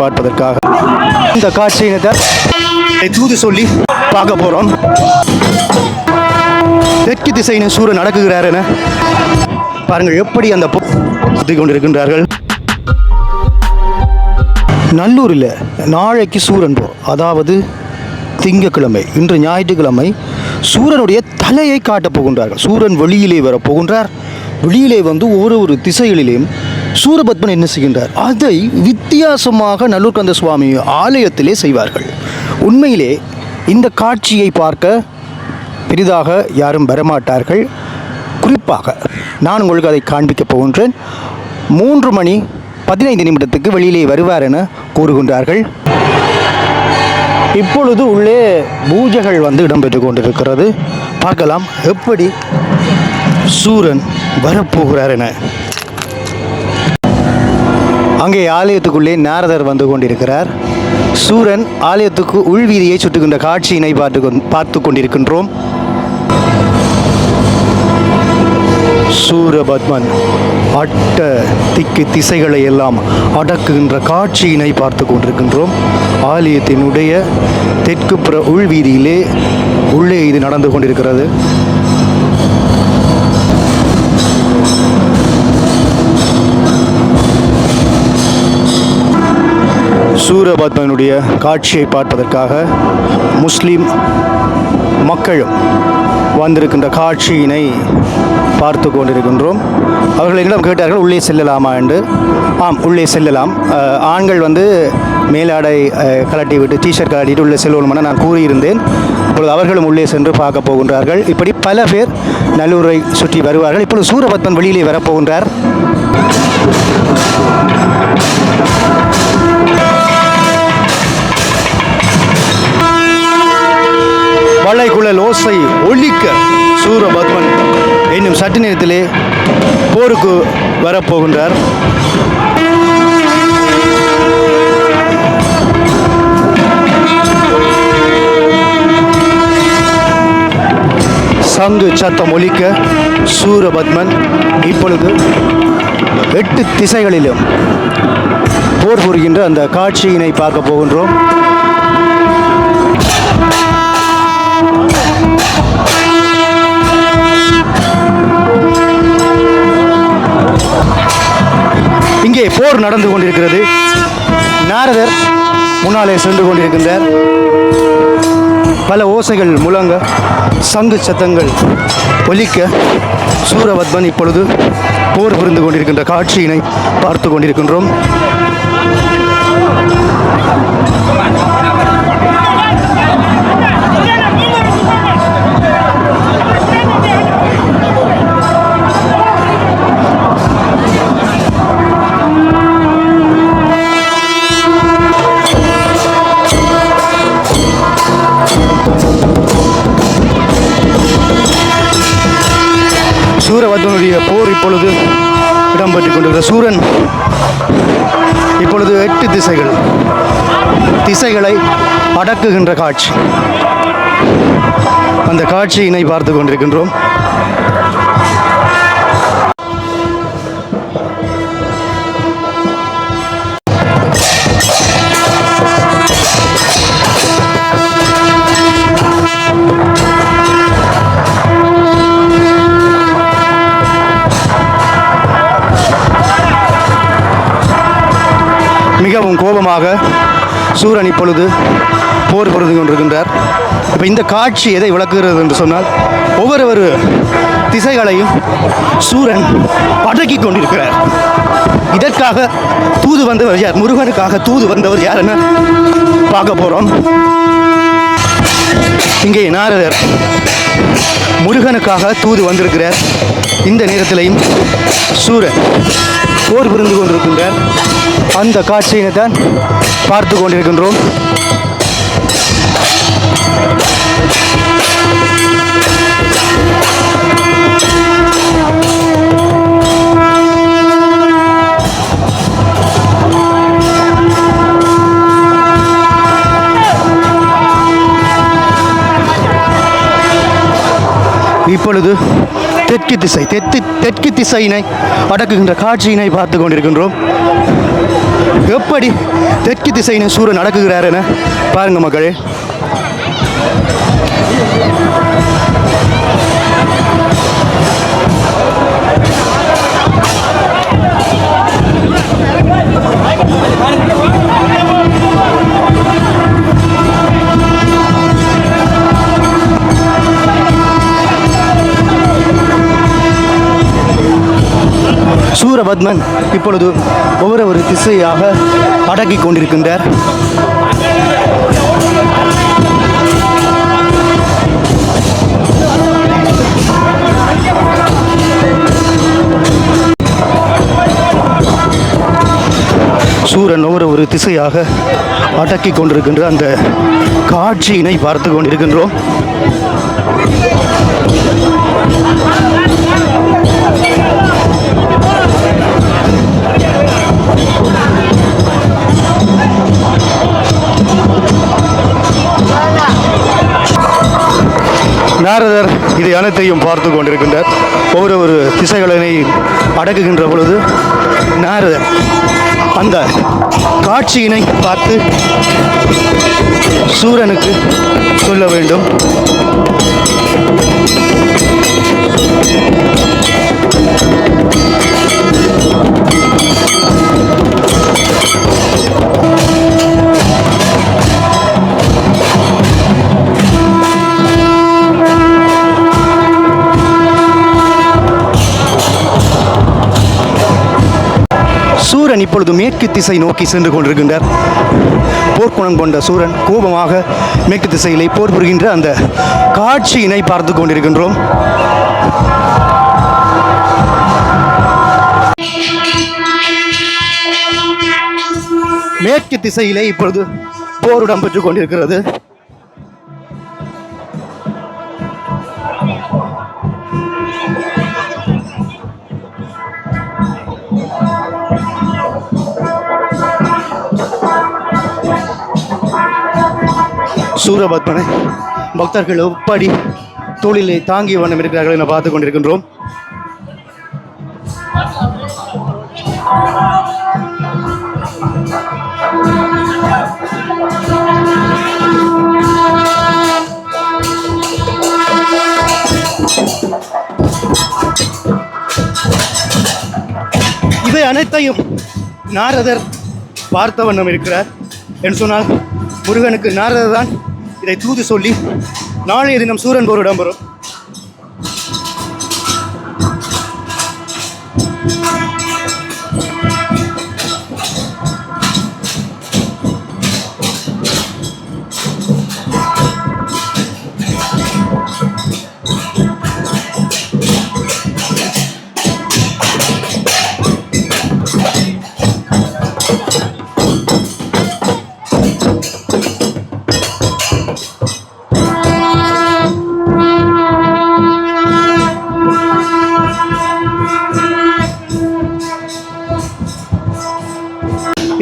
பார்ப்பதற்காக இந்த காட்சியினை தூது சொல்லி பார்க்க போறோம். தெற்கு திசையின் சூரன் நடக்குகிறார் என பாருங்கள் எப்படி அந்த கொண்டிருக்கின்றார்கள். நல்லூரில் நாளைக்கு சூரன் போர், அதாவது திங்கட்கிழமை, இன்று ஞாயிற்றுக்கிழமை சூரனுடைய தலையை காட்டப் போகின்றார்கள். சூரன் வெளியிலே வரப்போகின்றார். வெளியிலே வந்து ஒரு திசைகளிலேயும் சூரபத்மன் என்ன செய்கின்றார், அதை வித்தியாசமாக நல்லூர் கந்த சுவாமி ஆலயத்திலே செய்வார்கள். உண்மையிலே இந்த காட்சியை பார்க்க பெரிதாக யாரும் வரமாட்டார்கள். குறிப்பாக நான் உங்களுக்கு அதை காண்பிக்கப் போகின்றேன். 3:15 வெளியிலே வருவார் என கூறுகின்றார்கள். இப்பொழுது உள்ளே பூஜைகள் வந்து இடம்பெற்று கொண்டிருக்கிறது. பார்க்கலாம் எப்படி சூரன் வரப்போகிறார் என. அங்கே ஆலயத்துக்குள்ளே நாரதர் வந்து கொண்டிருக்கிறார். சூரன் ஆலயத்துக்கு உள்வீதியை சுற்றுகின்ற காட்சியினை பார்த்து கொண்டிருக்கின்றோம். சூரபத்மன் அட்ட திக்கு திசைகளை எல்லாம் அடக்குகின்ற காட்சியினை பார்த்து கொண்டிருக்கின்றோம். ஆலயத்தினுடைய தெற்கு புற உள்வீதியிலே உள்ளே இது நடந்து கொண்டிருக்கிறது. சூரபத்மனுடைய காட்சியை பார்ப்பதற்காக முஸ்லீம் மக்களும் வந்திருக்கின்ற காட்சியினை பார்த்து கொண்டிருக்கின்றோம். அவர்கள் என்னிடம் கேட்டார்கள் உள்ளே செல்லலாமா என்று. ஆம், உள்ளே செல்லலாம். ஆண்கள் வந்து மேலாடை கலட்டி விட்டு டிஷர்ட் கலட்டிட்டு உள்ளே செல்லணுமென நான் கூறியிருந்தேன். இப்பொழுது அவர்களும் உள்ளே சென்று பார்க்க போகின்றார்கள். இப்படி பல பேர் நல்லூரை சுற்றி வருவார்கள். இப்பொழுது சூரபத்மன் வெளியிலே வரப்போகின்றார். வளைகுழல் ஓசை ஒலிக்க சூரபத்மன் இன்னும் சற்று நேரத்திலே போருக்கு வரப்போகின்றார். சங்கு சத்தம் ஒலிக்க சூரபத்மன் இப்பொழுது 8 திசைகளிலும் போர் புரிகின்ற அந்த காட்சியினை பார்க்க போகின்றோம். இங்கே போர் நடந்து கொண்டிருக்கிறது. நாரதர் முன்னாலே சென்று கொண்டிருக்கின்றார். பல ஓசைகள் முழங்க, சங்கு சத்தங்கள் ஒலிக்க சூரபத்மன் இப்பொழுது போர் புரிந்து கொண்டிருக்கின்ற காட்சியினை பார்த்து கொண்டிருக்கின்றோம். சூரபத்மனுடைய போர் இப்பொழுது இடம்பெற்றுக் கொண்டிருக்கிற சூரன் இப்பொழுது 8 திசைகளை அடக்குகின்ற காட்சி, அந்த காட்சியினை பார்த்து கொண்டிருக்கின்றோம். மிகவும் கோபமாக சூரன் இப்பொழுது போர் புரிந்து கொண்டிருக்கின்றார். இப்போ இந்த காட்சி எதை விளக்குகிறது என்று சொன்னால், ஒவ்வொரு திசைகளையும் சூரன் அடக்கி கொண்டிருக்கிறார். இதற்காக தூது வந்தவர் யார்? முருகனுக்காக தூது வந்தவர் யார் என பார்க்க போகிறோம். இங்கே நாரதர் முருகனுக்காக தூது வந்திருக்கிறார். இந்த நேரத்திலையும் சூரன் போர் புரிந்து கொண்டிருக்கின்றார். அந்த காட்சியினை தான் பார்த்து கொண்டிருக்கின்றோம். இப்பொழுது தெற்கு திசையினை அடக்குகின்ற காட்சியினை பார்த்து கொண்டிருக்கின்றோம். எப்படி தெற்கு திசைன்னு சூரன் நடக்குகிறார் என பாருங்க மக்களே. சூரபத்மன் இப்பொழுது ஒவ்வொரு திசையாக அடக்கி கொண்டிருக்கின்றார். சூரன் ஒவ்வொரு திசையாக அடக்கி கொண்டிருக்கின்ற அந்த காட்சியினை பார்த்து கொண்டிருக்கின்றோம். நாரதர் இதை அனைத்தையும் பார்த்து கொண்டிருக்கின்றார். ஒவ்வொரு திசைகளை அடக்குகின்ற பொழுது நாரதர் அந்த காட்சியினை பார்த்து சூரனுக்கு சொல்ல வேண்டும். சூரன் இப்பொழுது மேற்கு திசை நோக்கி சென்று கொண்டிருக்கின்றார். போர்க்குணம் கொண்ட சூரன் கோபமாக மேற்கு திசையிலே போர் புரிகின்ற அந்த காட்சியினை பார்த்து கொண்டிருக்கின்றோம். மேற்கு திசையிலே இப்பொழுது போர் இடம்பெற்றுக் கொண்டிருக்கிறது. சூரபத்மனை பக்தர்கள் எப்படி தோளிலே தாங்கிய வண்ணம் இருக்கிறார்கள் என பார்த்து கொண்டிருக்கின்றோம். இவை அனைத்தையும் நாரதர் பார்த்த வண்ணம் இருக்கிறார் என்று சொன்னால் முருகனுக்கு நாரதர் தான் இதை தூது சொல்லி நாளைய தினம் சூரன் போர் இடம்பெறும்.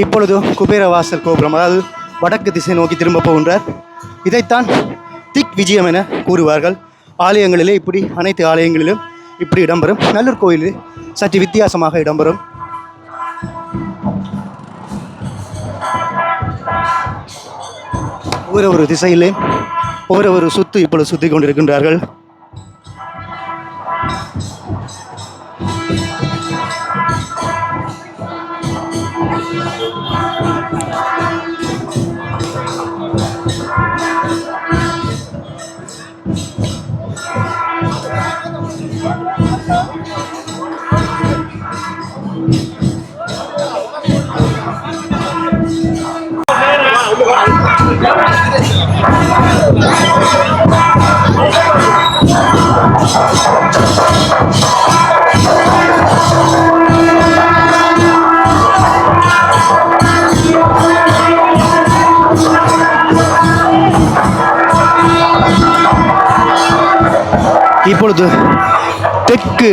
இப்பொழுது குபேரவாசல் கோபுரம், அதாவது வடக்கு திசை நோக்கி திரும்ப போகின்றார். இதைத்தான் திக் விஜயம் என கூறுவார்கள். ஆலயங்களிலே இப்படி அனைத்து ஆலயங்களிலும் இப்படி இடம்பெறும். நல்லூர் கோயிலில் சற்று வித்தியாசமாக இடம்பெறும். ஒவ்வொரு திசையிலே ஒவ்வொரு சுத்து இப்பொழுது சுற்றி கொண்டிருக்கின்றார்கள். இப்பொழுது தெற்கு,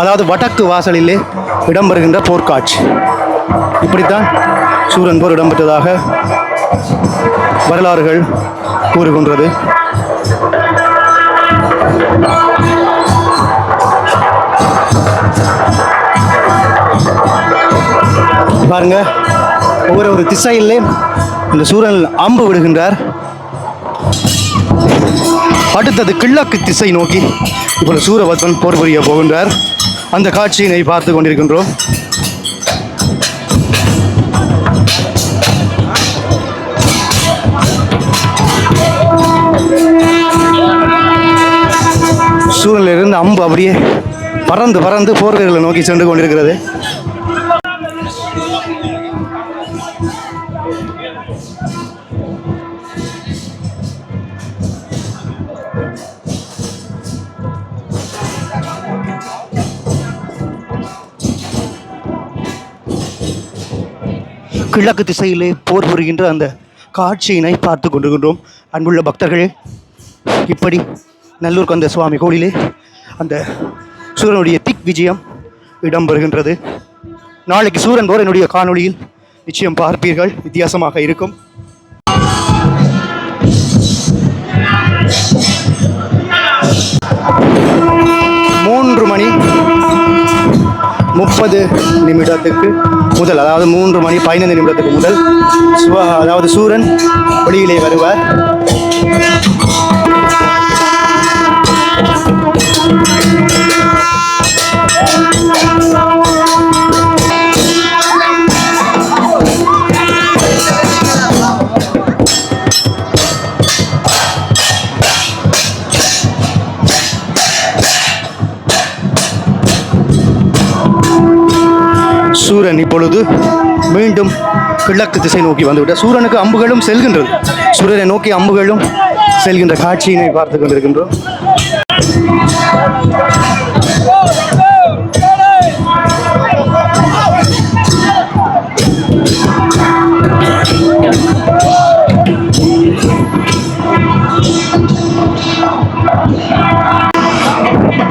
அதாவது வடக்கு வாசலிலே இடம்பெறுகின்ற போர்க்காட்சி. இப்படித்தான் சூரன் போர் இடம்பெற்றதாக வரலாறுகள் கூறுகின்றது. பாருங்க, ஒவ்வொரு திசையிலே இந்த சூரன் அம்பு விடுகின்றார். அடுத்தது கிழக்கு திசை நோக்கி இப்பொழுது சூரபத்மன் போர் புரிய போகின்றார். அந்த காட்சியினை பார்த்து கொண்டிருக்கின்றோம். சூரனிலிருந்து அம்பு அப்படியே பறந்து பறந்து போர் வீரர்களை நோக்கி சென்று கொண்டிருக்கிறது. கிழக்கு திசையிலே போர் புரிகின்ற அந்த காட்சியினை பார்த்து கொண்டிருக்கின்றோம். அன்புள்ள பக்தர்களே, இப்படி நல்லூர் கந்த சுவாமி கோயிலே அந்த சூரனுடைய திக் விஜயம் இடம்பெறுகின்றது. நாளைக்கு சூரன் போர் என்னுடைய காணொளியில் நிச்சயம் பார்ப்பீர்கள். வித்தியாசமாக இருக்கும். மூன்று மணி 30 நிமிடத்துக்கு முதல், அதாவது 3 மணி 15 நிமிடத்துக்கு முதல் அதாவது சூரன் வெளியிலே வருவார். சூரன் இப்பொழுது மீண்டும் கிழக்கு திசை நோக்கி வந்துவிட்டார். சூரனுக்கு அம்புகளும் செல்கின்றது. சூரனை நோக்கி அம்புகளும் செல்கின்ற காட்சியினை பார்த்து கொண்டிருக்கின்றோம்.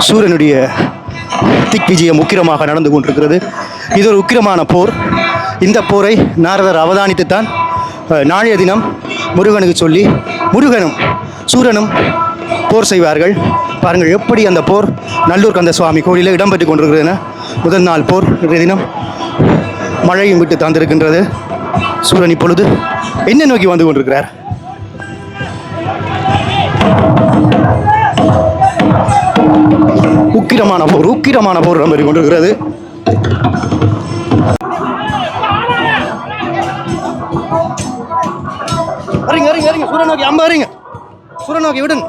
சூரனுடைய திக் விஜயம் உக்கிரமாக நடந்து கொண்டிருக்கிறது. இது ஒரு உக்கிரமான போர். இந்த போரை நாரதர் அவதானித்துத்தான் நாளைய தினம் முருகனுக்கு சொல்லி முருகனும் சூரனும் போர் செய்வார்கள். பாருங்கள் எப்படி அந்த போர் நல்லூர் கந்த சுவாமி கோயிலில் இடம்பெற்று கொண்டிருக்கிறது. முதல் நாள் போர் இன்றைய தினம் மழையும் விட்டு தந்திருக்கின்றது. சூரன் இப்பொழுது என்ன நோக்கி வந்து கொண்டிருக்கிறார்? உக்கிரமான போர் இடம்பெற்று கொண்டிருக்கிறது. சூரன் நோக்கி அம்பு அறிங்க. சூரன் நோக்கி விடுங்க.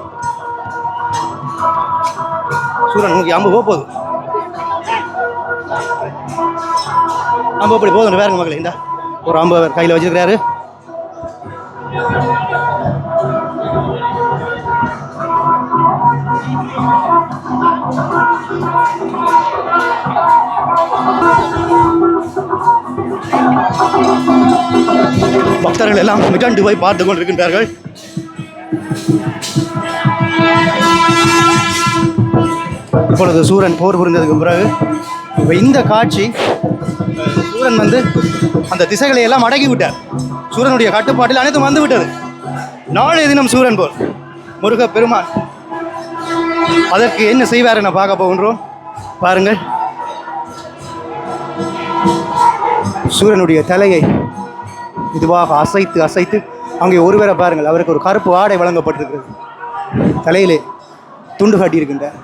சூரன் நோக்கி அம்பு போகுது. அம்பு அப்படி போதும் வேறுங்க மக்களை. இந்த ஒரு அம்பு கையில் வச்சிருக்கிறாரு. பக்தர்கள் எல்லாம் மிகண்டு போய் பார்த்து கொண்டிருக்கின்றார்கள். இப்பொழுது சூரன் போர் புரிந்ததுக்கு பிறகு இந்த காட்சி, சூரன் வந்து அந்த திசைகளை எல்லாம் அடக்கி விட்டார். சூரனுடைய கட்டுப்பாட்டில் அனைத்தும் வந்து விட்டது. நாளைய தினம் சூரன் போர் முருக பெருமான் அதற்கு என்ன செய்வார் என பார்க்க போகின்றோம். பாருங்கள், சூரனுடைய தலையை இதுவாக அசைத்து அசைத்து அங்கே ஒருவரை பாருங்கள், அவருக்கு ஒரு கருப்பு ஆடை வழங்கப்பட்டிருக்கிறது. தலையிலே துண்டு காட்டியிருக்கின்றார்.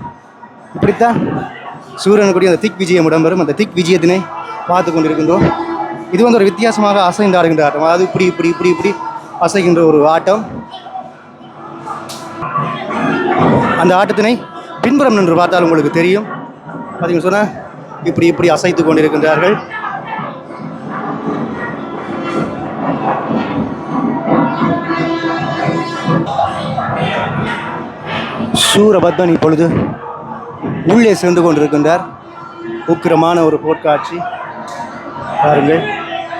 இப்படித்தான் சூரனுக்குரிய அந்த திக் விஜயம் இடம்பெறும். அந்த திக் விஜயத்தினை பார்த்து கொண்டிருக்கின்றோம். இது வந்து ஒரு வித்தியாசமாக அசைந்து ஆடுகின்ற ஆட்டம். அதாவது இப்படி இப்படி இப்படி இப்படி அசைகின்ற ஒரு ஆட்டம். அந்த ஆட்டத்தினை பின்புறம் நின்று பார்த்தால் உங்களுக்கு தெரியும். பார்த்தீங்கன்னு சொன்னால் இப்படி இப்படி அசைத்து கொண்டிருக்கின்றார்கள். சூரபத்மன் இப்பொழுது உள்ளே சென்று கொண்டிருக்கின்றார். உக்கிரமான ஒரு போர்க்காட்சி பாருங்கள்,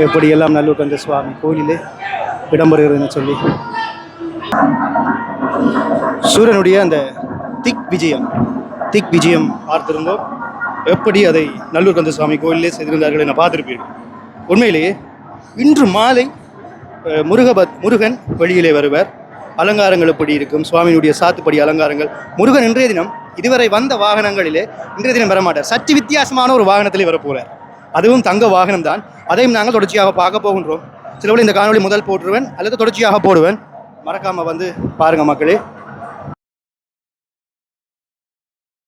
எப்படியெல்லாம் நல்லூர் கந்த சுவாமி கோயிலே இடம்பெறுகிறதுன்னு சொல்லி. சூரனுடைய அந்த திக் விஜயம் பார்த்திருந்தோம். எப்படி அதை நல்லூர் கந்த சுவாமி கோயிலே செய்திருந்தார்கள் என பார்த்திருப்பீர்கள். உண்மையிலேயே இன்று மாலை முருகன் வெளியிலே வருவார். அலங்காரங்கள் எப்படி இருக்கும், சுவாமியினுடைய சாத்துப்படி அலங்காரங்கள். முருகன் இன்றைய தினம் இதுவரை வந்த வாகனங்களிலே இன்றைய தினம் வரமாட்டார். சற்று வித்தியாசமான ஒரு வாகனத்திலே வரப்போகிறார். அதுவும் தங்க வாகனம் தான். அதையும் நாங்கள் தொடர்ச்சியாக பார்க்க போகின்றோம். சிலவழி இந்த காணொளி முதல் போட்டுருவேன் அல்லது தொடர்ச்சியாக போடுவேன். மறக்காமல் வந்து பாருங்கள் மக்களே.